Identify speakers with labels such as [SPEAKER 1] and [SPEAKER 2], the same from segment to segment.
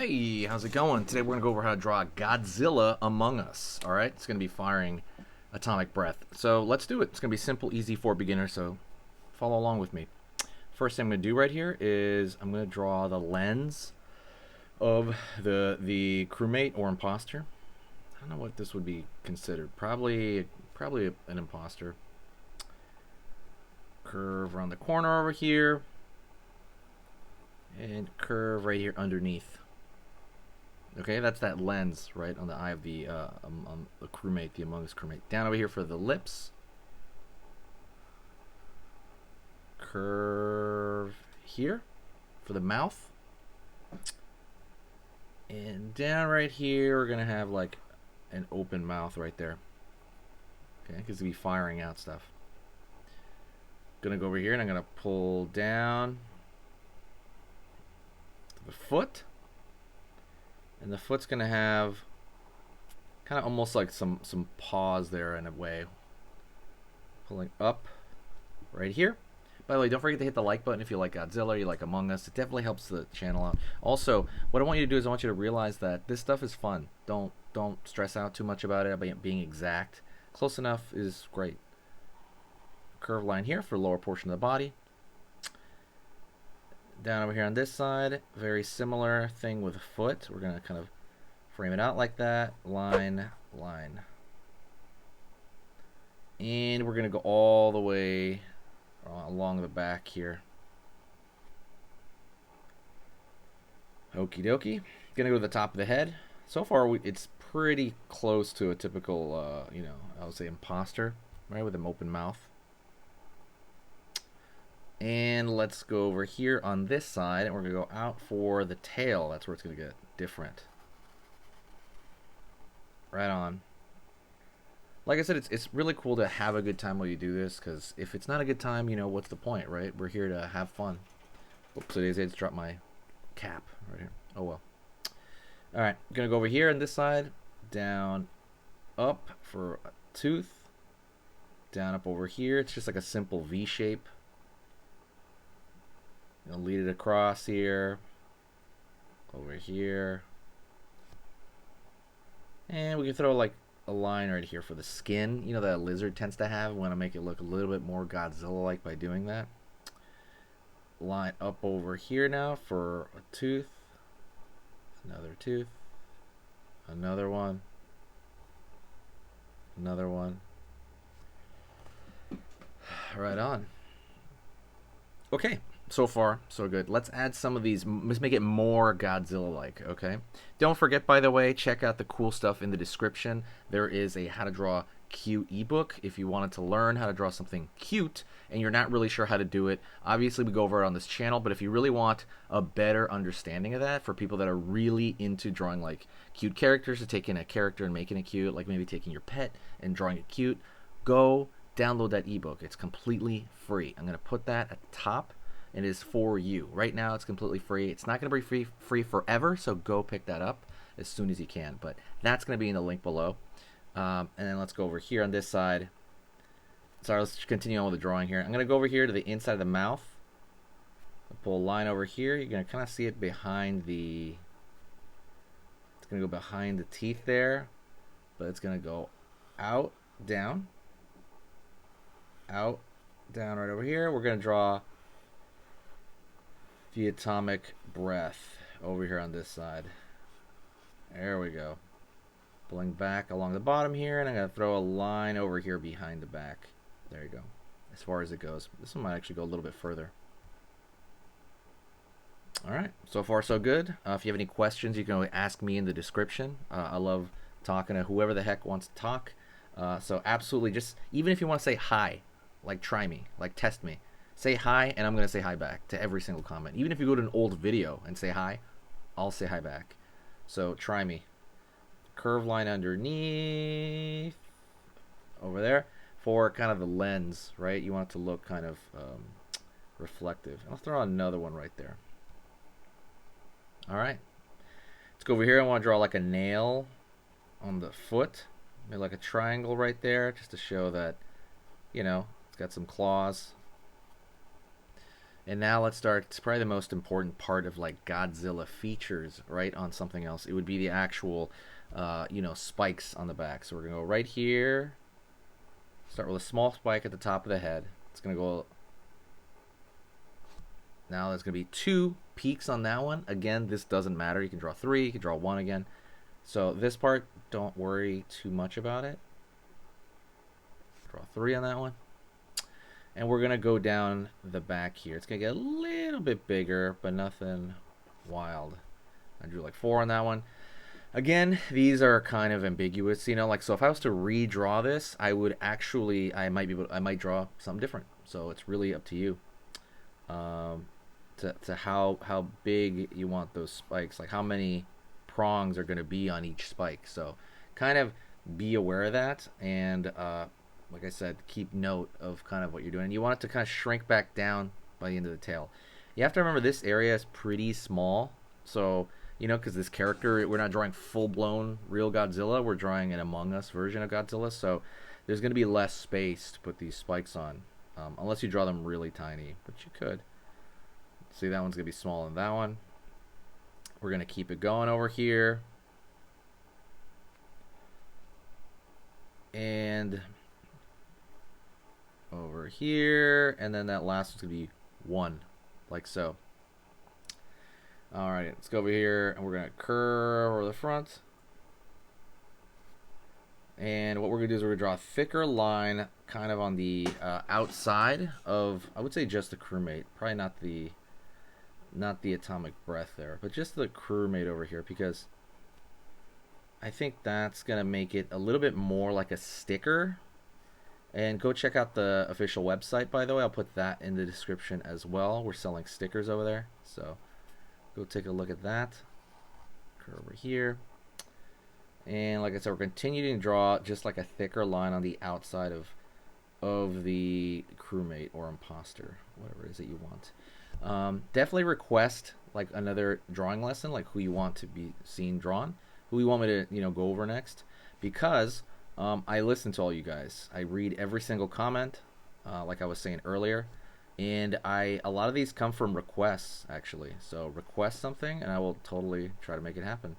[SPEAKER 1] Hey, how's it going? Today we're going to go over how to draw Godzilla Among Us. Alright, it's going to be firing atomic breath. So let's do it. It's going to be simple, easy for beginners, so follow along with me. First thing I'm going to do right here is I'm going to draw the lens of the crewmate or imposter. I don't know what this would be considered. Probably an imposter. Curve around the corner over here. And curve right here underneath. Okay, that's that lens right on the eye of the crewmate, the Among Us crewmate. Down over here for the lips. Curve here for the mouth. And down right here, we're going to have like an open mouth right there. Okay, because we'll be firing out stuff. Going to go over here and I'm going to pull down to the foot. And the foot's going to have kind of almost like some paws there in a way. Pulling up right here. By the way, don't forget to hit the like button if you like Godzilla, you like Among Us. It definitely helps the channel out. Also, what I want you to do is I want you to realize that this stuff is fun. Don't stress out too much about it, about being exact. Close enough is great. Curved line here for the lower portion of the body. Down over here on this side, very similar thing with the foot. We're going to kind of frame it out like that. Line, line. And we're going to go all the way along the back here. Okie dokie. Going to go to the top of the head. So far, it's pretty close to a typical, I would say imposter, right, with an open mouth. And let's go over here on this side, and we're going to go out for the tail. That's where it's going to get different. Right on. Like I said, it's really cool to have a good time while you do this, because if it's not a good time, what's the point, right? We're here to have fun. Oops, I just dropped my cap right here. Oh, well. All right, I'm going to go over here on this side, down, up for a tooth, down, up over here. It's just like a simple V shape. Lead it across here, over here, and we can throw like a line right here for the skin, that a lizard tends to have. We want to make it look a little bit more Godzilla-like by doing that. Line up over here now for a tooth, another tooth, another one, another one. Right on. Okay. So far, so good. Let's add some of these. Let's make it more Godzilla-like, okay? Don't forget, by the way, check out the cool stuff in the description. There is a How to Draw Cute ebook if you wanted to learn how to draw something cute and you're not really sure how to do it. Obviously, we go over it on this channel, but if you really want a better understanding of that for people that are really into drawing like cute characters, to taking a character and making it cute, like maybe taking your pet and drawing it cute, go download that ebook. It's completely free. I'm going to put that at the top. It is for you. Right now, it's completely free. It's not going to be free forever, so go pick that up as soon as you can. But that's going to be in the link below. And then let's go over here on this side. Sorry, let's continue on with the drawing here. I'm going to go over here to the inside of the mouth. I'll pull a line over here. You're going to kind of see it behind the... It's going to go behind the teeth there. But it's going to go out, down. Out, down right over here. We're going to draw the atomic breath over here on this side. There we go. Pulling back along the bottom here, and I'm going to throw a line over here behind the back. There you go. As far as it goes. This one might actually go a little bit further. Alright, so far so good. If you have any questions, you can always ask me in the description. I love talking to whoever the heck wants to talk. So absolutely, just even if you want to say hi, like try me, like test me. Say hi, and I'm going to say hi back to every single comment. Even if you go to an old video and say hi, I'll say hi back. So try me. Curve line underneath. Over there. For kind of the lens, right? You want it to look kind of reflective. I'll throw another one right there. Alright. Let's go over here. I want to draw like a nail on the foot. Maybe like a triangle right there, just to show that, it's got some claws. And now let's start. It's probably the most important part of like Godzilla features, right? On something else, it would be the actual, spikes on the back. So we're gonna go right here. Start with a small spike at the top of the head. It's gonna go. Now there's gonna be 2 peaks on that one. Again, this doesn't matter. You can draw 3. You can draw 1 again. So this part, don't worry too much about it. Draw 3 on that one. And we're going to go down the back here. It's going to get a little bit bigger, but nothing wild. I drew like 4 on that one. Again, these are kind of ambiguous, like, so if I was to redraw this, I might draw something different. So it's really up to you. To how big you want those spikes, like how many prongs are going to be on each spike. So kind of be aware of that, and like I said, keep note of kind of what you're doing. You want it to kind of shrink back down by the end of the tail. You have to remember this area is pretty small, so because this character, we're not drawing full-blown real Godzilla, we're drawing an Among Us version of Godzilla, so there's going to be less space to put these spikes on, unless you draw them really tiny, which you could. See, that one's going to be smaller than that one. We're going to keep it going over here. And over here. And then that last one's going to be 1, like so. All right, let's go over here, and we're going to curve over the front. And what we're going to do is we're going to draw a thicker line kind of on the outside of, I would say, just the crewmate. Probably not the atomic breath there, but just the crewmate over here, because I think that's going to make it a little bit more like a sticker. And go check out the official website, by the way. I'll put that in the description as well. We're selling stickers over there, so go take a look at that. Curve over here. And like I said, we're continuing to draw just like a thicker line on the outside of the crewmate or imposter, whatever it is that you want. Definitely request like another drawing lesson, like who you want to be seen drawn, who you want me to go over next, because I listen to all you guys. I read every single comment, like I was saying earlier, and a lot of these come from requests actually. So request something, and I will totally try to make it happen.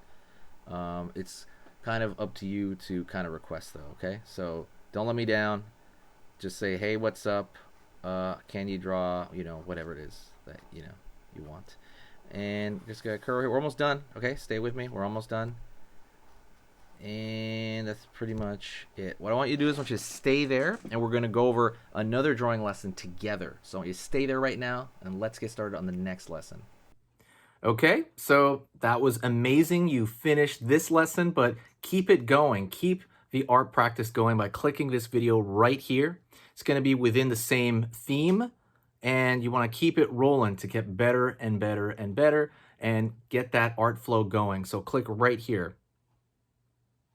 [SPEAKER 1] It's kind of up to you to kind of request though. Okay, so don't let me down. Just say, hey, what's up? Can you draw, whatever it is that, you want. And just got to curve here. We're almost done. Okay, stay with me. We're almost done. And that's pretty much it. What I want you to do is I want you to stay there, and we're going to go over another drawing lesson together. So I want you to stay there right now, and let's get started on the next lesson. Okay, so that was amazing. You finished this lesson, but keep it going. Keep the art practice going by clicking this video right here. It's going to be within the same theme, and you want to keep it rolling to get better and better and better and get that art flow going. So click right here.